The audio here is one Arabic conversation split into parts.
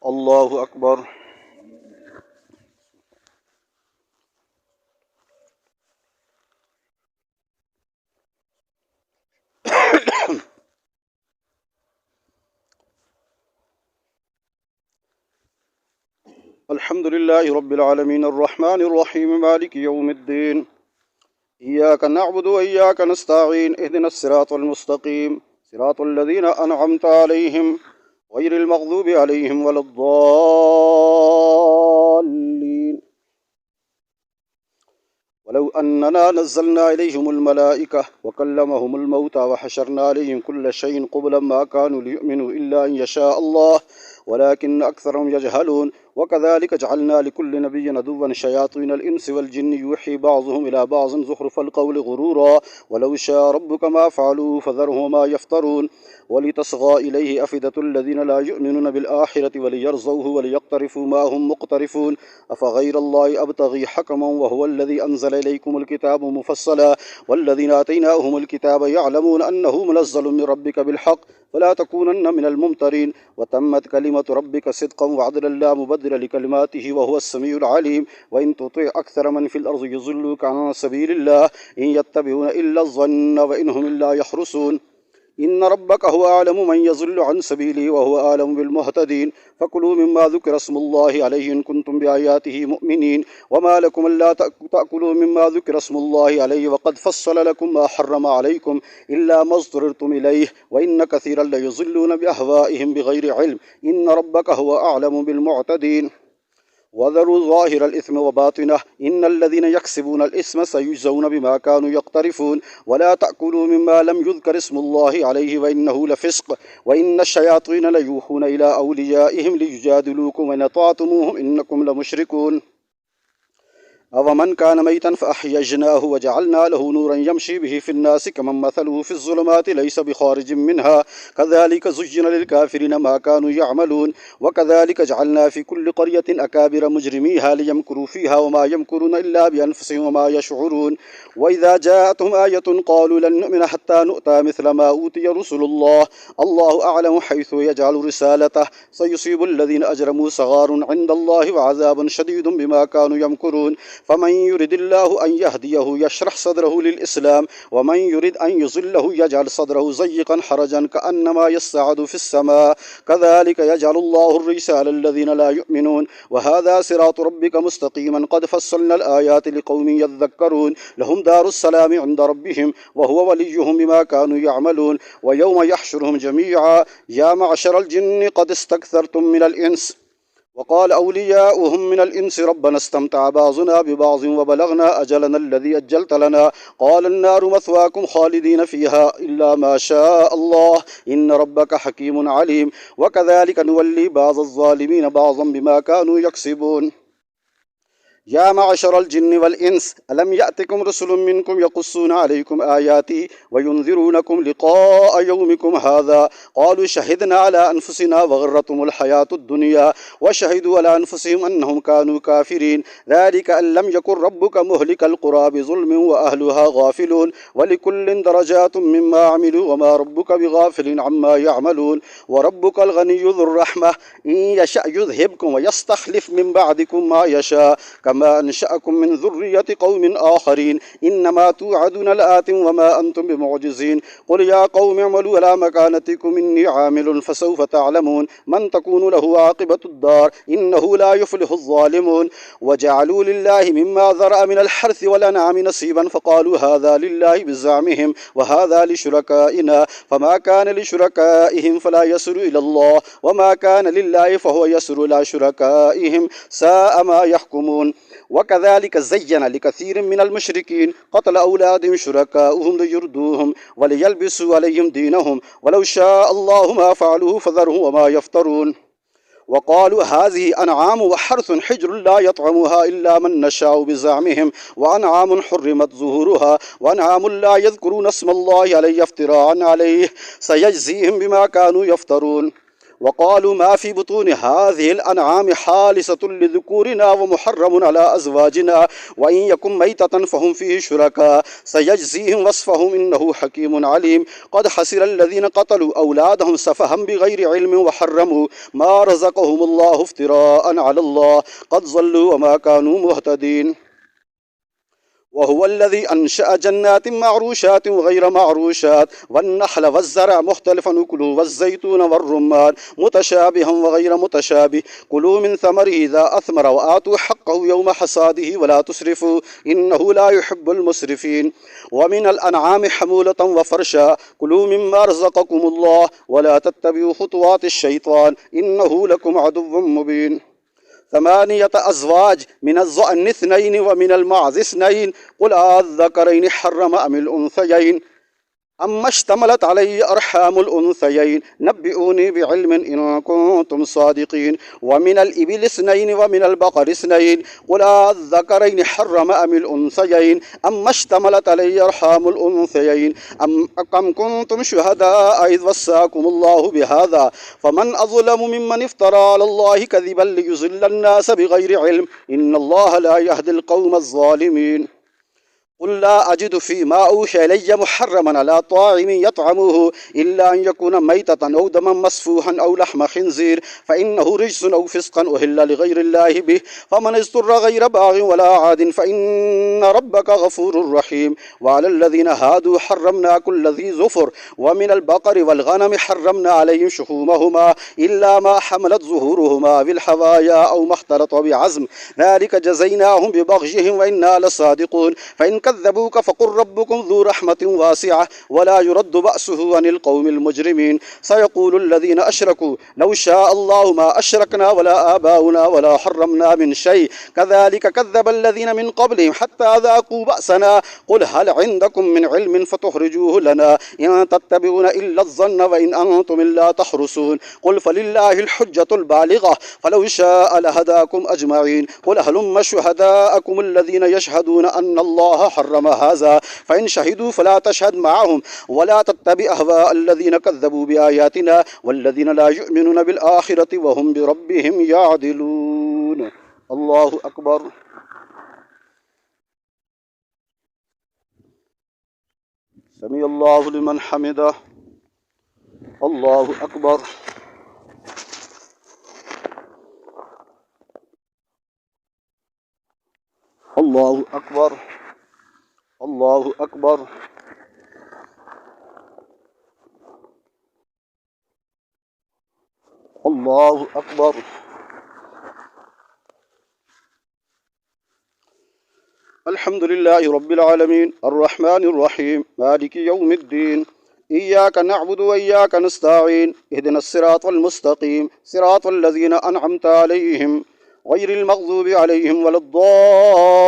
الله أكبر. الحمد لله رب العالمين الرحمن الرحيم مالك يوم الدين. إياك نعبد وإياك نستعين اهدنا الصراط المستقيم صراط الذين أنعمت عليهم غير المغضوب عليهم ولا الضالين. ولو أننا نزلنا إليهم الملائكة وكلمهم الموتى وحشرنا عليهم كل شيء قبلا ما كانوا ليؤمنوا إلا أن يشاء الله ولكن أكثرهم يجهلون. وكذلك جعلنا لكل نبي عدوا شياطين الإنس والجن يوحي بعضهم إلى بعض زخرف القول غرورا ولو شاء ربك ما فعلوه فذرهم وما يفترون. ولتصغى إليه أفئدة الذين لا يؤمنون بالآخرة وليرضوه وليقترفوا ما هم مقترفون. أفغير الله أبتغي حكما وهو الذي أنزل إليكم الكتاب مفصلا والذين آتيناهم الكتاب يعلمون أنه منزل من ربك بالحق فلا تكونن من الممترين. وتمت كلمة ربك صدقا وعدلا لا مبدل لكلماته وهو السميع العليم. وإن تطع أكثر من في الأرض يضلوك عن سبيل الله إن يتبعون إلا الظن وإن هم إلا يخرصون. إن ربك هو أعلم من يضل عن سبيله وهو أعلم بالمهتدين. فكلوا مما ذكر اسم الله عليه إن كنتم بآياته مؤمنين. وما لكم ألا تأكلوا مما ذكر اسم الله عليه وقد فصل لكم ما حرم عليكم إلا ما اضطررتم إليه وإن كثيرا ليضلون بأهوائهم بغير علم. إن ربك هو أعلم بالمعتدين. وذروا ظاهر الإثم وباطنه إن الذين يكسبون الإثم سيجزون بما كانوا يقترفون. ولا تأكلوا مما لم يذكر اسم الله عليه وإنه لفسق وإن الشياطين ليوحون إلى أوليائهم ليجادلوكم وإن أطعتموهم إنكم لمشركون. أومن كان ميتا فأحييناه وجعلنا له نورا يمشي به في الناس كمن مثله في الظلمات ليس بخارج منها كذلك زين للكافرين ما كانوا يعملون. وكذلك جعلنا في كل قرية أكابر مجرميها ليمكروا فيها وما يمكرون إلا بأنفسهم وما يشعرون. وإذا جاءتهم آية قالوا لن نؤمن حتى نؤتى مثل ما أوتي رسل الله الله أعلم حيث يجعل رسالته سيصيب الذين أجرموا صغار عند الله وعذاب شديد بما كانوا يمكرون. فمن يرد الله أن يهديه يشرح صدره للإسلام ومن يرد أن يضله يجعل صدره ضيقا حرجا كأنما يصعد في السماء كذلك يجعل الله الرجس على الذين لا يؤمنون. وهذا صراط ربك مستقيما قد فصلنا الآيات لقوم يذكرون. لهم دار السلام عند ربهم وهو وليهم بما كانوا يعملون. ويوم يحشرهم جميعا يا معشر الجن قد استكثرتم من الإنس وقال أولياؤهم من الإنس ربنا استمتع بعضنا ببعض وبلغنا أجلنا الذي أجلت لنا قال النار مثواكم خالدين فيها إلا ما شاء الله إن ربك حكيم عليم. وكذلك نولي بعض الظالمين بعضا بما كانوا يكسبون. يا معشر الجن والإنس ألم يأتكم رسل منكم يقصون عليكم آياتي وينذرونكم لقاء يومكم هذا قالوا شهدنا على أنفسنا وغرتهم الحياة الدنيا وشهدوا على أنفسهم أنهم كانوا كافرين ذلك أن لم يكن ربك مهلك القرى بظلم وأهلها غافلون ولكل درجات مما عملوا وما ربك بغافل عما يعملون. وربك الغني ذو الرحمة إن يشأ يذهبكم ويستخلف من بعدكم ما يشاء ما أنشأكم من ذرية قوم آخرين إنما توعدون لآت وما أنتم بمعجزين. قل يا قوم اعملوا على مكانتكم إني عامل فسوف تعلمون من تكون له عاقبة الدار إنه لا يفلح الظالمون. وجعلوا لله مما ذرأ من الحرث والأنعام نصيبا فقالوا هذا لله بزعمهم وهذا لشركائنا فما كان لشركائهم فلا يصل إلى الله وما كان لله فهو يصل إلى شركائهم ساء ما يحكمون. وكذلك زين لكثير من المشركين قتل أولادهم شركاؤهم ليردوهم وليلبسوا عليهم دينهم ولو شاء الله ما فعلوه فذرهم وما يفترون. وقالوا هذه أنعام وحرث حجر لا يطعمها إلا من نشاء بزعمهم وأنعام حرمت ظهورها وأنعام لا يذكرون اسم الله عليه افتراء عليه سيجزيهم بما كانوا يفترون. وقالوا ما في بطون هذه الأنعام خالصة لذكورنا ومحرم على أزواجنا وإن يكن ميتة فهم فيه شركاء سيجزيهم وصفهم إنه حكيم عليم قد خسر الذين قتلوا أولادهم سفها بغير علم وحرموا ما رزقهم الله افتراء على الله قد ضلوا وما كانوا مهتدين وهو الذي أنشأ جنات معروشات وغير معروشات والنخل والزرع مختلفا أكله والزيتون والرمان متشابها وغير متشابه كلوا من ثمره إذا أثمر وآتوا حقه يوم حصاده ولا تسرفوا إنه لا يحب المسرفين ومن الأنعام حمولة وفرشا كلوا مما رزقكم الله ولا تتبعوا خطوات الشيطان إنه لكم عدو مبين 8 أزواج من الضأن 2 ومن المعز 2 قل أذكرين حرم أم الأنثيين أما اشتملت عليه أرحام الأنثيين نبئوني بعلم إن كنتم صادقين ومن الإبل 2 ومن البقر 2 قل أذكرين حرم أم الأنثيين أما اشتملت عليه أرحام الأنثيين أم كنتم شهداء إذ وصاكم الله بهذا فمن أظلم ممن افترى على الله كذبا ليضل الناس بغير علم إن الله لا يهدي القوم الظالمين قل لا أجد فيما أوحي إلي محرما على طاعم يطعمه إلا أن يكون ميتة أو دما مسفوحا أو لحم خنزير فإنه رجس أو فسقا أهل لغير الله به فمن اضطر غير باغ ولا عاد فإن ربك غفور رحيم وعلى الذين هادوا حرمنا كل ذي ظفر ومن البقر والغنم حرمنا عليهم شحومهما إلا ما حملت ظهورهما بالحوايا أو ما اختلط بعزم ذلك جزيناهم ببغيهم وإنا لصادقون فإن كذبوك فقل ربكم ذو رحمة واسعة ولا يرد بأسه عن القوم المجرمين سيقول الذين أشركوا لو شاء الله ما أشركنا ولا آباؤنا ولا حرمنا من شيء كذلك كذب الذين من قبلهم حتى ذاقوا بأسنا قل هل عندكم من علم فتخرجوه لنا إن تتبعون إلا الظن وإن أنتم إلا تحرسون قل فلله الحجة البالغة فلو شاء لهداكم أجمعين قل هلم شهداءكم الذين يشهدون أن الله حرم هذا فإن شهدوا فلا تشهد معهم ولا تتبع أهواء الذين كذبوا بآياتنا والذين لا يؤمنون بالآخرة وهم بربهم يعدلون الله أكبر سمع الله لمن حمده الله أكبر الله أكبر الله أكبر الله أكبر الحمد لله رب العالمين الرحمن الرحيم مالك يوم الدين إياك نعبد وإياك نستعين اهدنا الصراط المستقيم صراط الذين أنعمت عليهم غير المغضوب عليهم ولا الضالين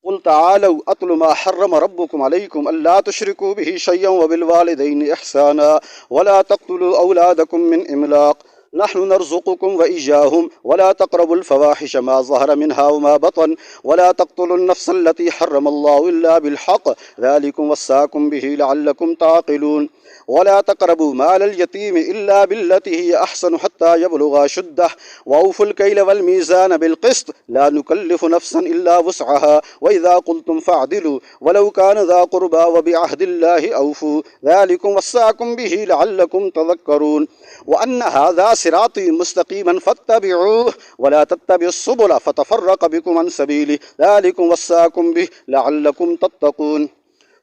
قل تعالوا أتل ما حرم ربكم عليكم ألا تشركوا به شيئا وبالوالدين إحسانا ولا تقتلوا أولادكم من إملاق نحن نرزقكم وإياهم ولا تقربوا الفواحش ما ظهر منها وما بطن ولا تقتلوا النفس التي حرم الله إلا بالحق ذلكم وصاكم به لعلكم تعقلون ولا تقربوا مال اليتيم إلا بالتي هي أحسن حتى يبلغ شده وأوفوا الكيل والميزان بالقسط لا نكلف نفسا إلا وسعها وإذا قلتم فاعدلوا ولو كان ذا قربى وبعهد الله أوفوا ذلكم وصاكم به لعلكم تذكرون وأن هذا صراطي مستقيما فاتبعوه ولا تتبعوا السبل فتفرق بكم عن سبيله ذلكم وصاكم به لعلكم تتقون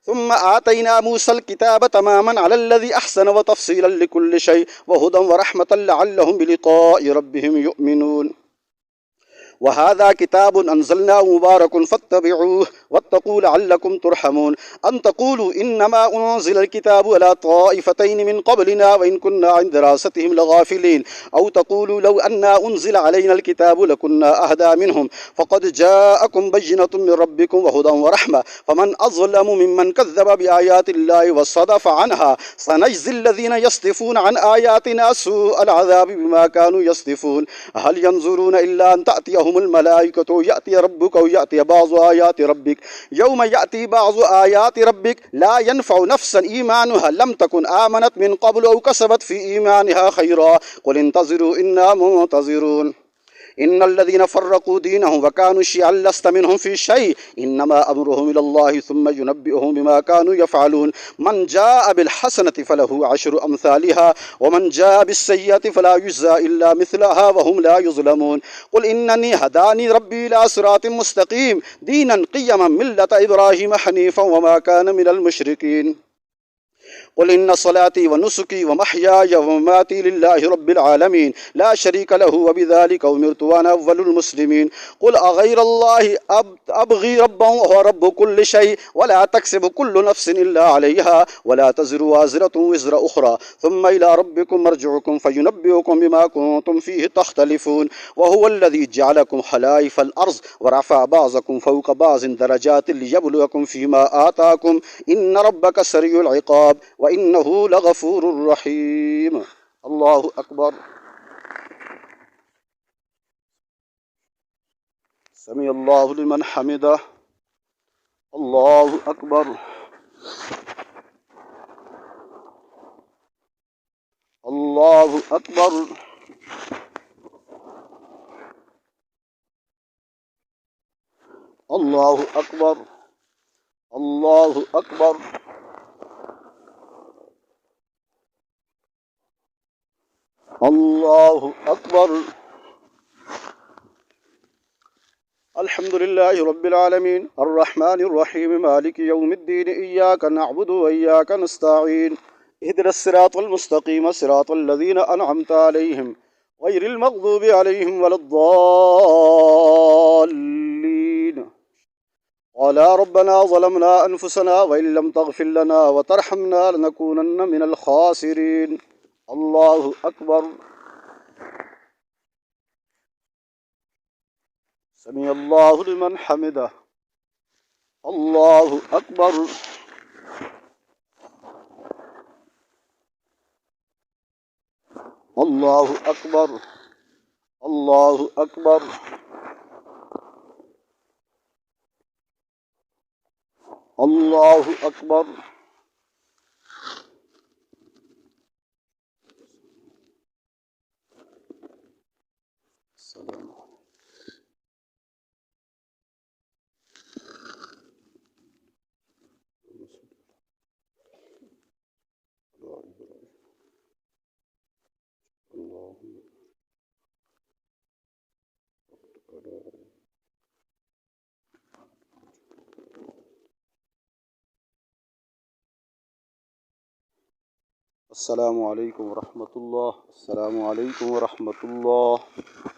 ثم آتينا موسى الكتاب تماما على الذي أحسن وتفصيلا لكل شيء وهدى ورحمة لعلهم بلقاء ربهم يؤمنون وهذا كتاب أنزلناه مبارك فاتبعوه واتقوا لعلكم ترحمون أن تقولوا إنما أنزل الكتاب على طائفتين من قبلنا وإن كنا عن دراستهم لغافلين أو تقولوا لو أنا أنزل علينا الكتاب لكنا أهدى منهم فقد جاءكم بينة من ربكم وهدى ورحمة فمن أظلم ممن كذب بآيات الله وصدف عنها سنجزي الذين يصدفون عن آياتنا سوء العذاب بما كانوا يصدفون هل ينظرون إلا أن تأتيهم तहफुहुमुल मलाइकतु याति रब्बुका व याति बाज़ु आयाति रब्बिक यौम याति बाज़ु आयाति रब्बिक ला यनफ़उ नफ्सन ईमानुहा लम तकुन आमनत मिन क़ब्ल औ कसबत फ़ी ईमानिहा खैरा क़ुल इंतज़िरू इन्ना मुंतज़िरून इन्नल्लज़ीना फ़र्रक़ू दीनहुम व कानू शियअन लस्त मिनहुम फ़ी शै इन्नमा अम्रुहुम इलल्लाहि सुम्मा युनब्बिउहुम बिमा कानू यफ़अलून मन जाअ बिल हसनति फलहु अशरु अम्सालिहा व मन जाअ बिस्सय्यति फला युज़्ज़ा इल्ला मिस्लहा व हुम ला युज़लमून क़ुल इन्ननी हदानी रब्बी इला सिरातिम मुस्तक़ीम दीनन क़ियमम मिल्लत इब्राहीम हनीफ़न व मा कान मिनल मुशरिकीन क़ुल इन्ना सलाती व नुसुकी व महयाय व ममाती लिल्लाहि रब्बिल आलमीन ला शरीक लहु व बिज़ालिका उमिरतु व अना अव्वलुल मुस्लिमीन क़ुल अग़ैरल्लाहि अबग़ी रब्बन हुव रब्बु कुल्लि शै व ला तक्सिबु कुल्लु नफ्सिन इल्ला अलैहा व ला तज़िरु वाज़िरतुन विज़्रा उख़रा थुम्मा इला रब्बिकुम मर्जिउकुम फ़युनब्बिउकुम बिमा कुंतुम फ़ीहि तख़्तलिफ़ून व हुवल्लज़ी जअलकुम खलाइफ़ल अर्ज़ व रफ़अ बअज़कुम फ़ौक़ बअज़िन दरजातिन लियब्लुवकुम फ़ीमा आताकुम इन्न रब्बका सरीउल इक़ाब व इन्नहु लगफ़ूरुर रहीम। अल्लाहु अकबर। समी अल्लाहु लिमन हमिदह। अल्लाहु अकबर। अल्लाहु अकबर। अल्लाहु अकबर। अल्लाहु अकबर। अल्लाहु अकबर। अल्हम्दुलिल्लाहि रब्बिल आलमीन अर्रहमानिर रहीम मालिकि यौमिद्दीन इय्याका नअबुदु व इय्याका नस्तईन इहदिनस सिरातल मुस्तकीम सिरातल लज़ीना अनअमता अलैहिम गैरिल मग़दूबि अलैहिम वलद्दाल्लीन क़ाला रब्बना ज़लमना अनफुसना व इन लम तग़फिर लना व तरहमना लनकूनन्न मिनल ख़ासिरीन। अल्लाहु अकबर। समी अल्लाहु लिमन हमिदह। अल्लाहु अकबर। अल्लाहु अकबर। अल्लाहु अकबर। अल्लाहु अकबर। अस्सलामु अलैकुम वरहमतुल्लाह। अस्सलामु अलैकुम वरहमतुल्लाह।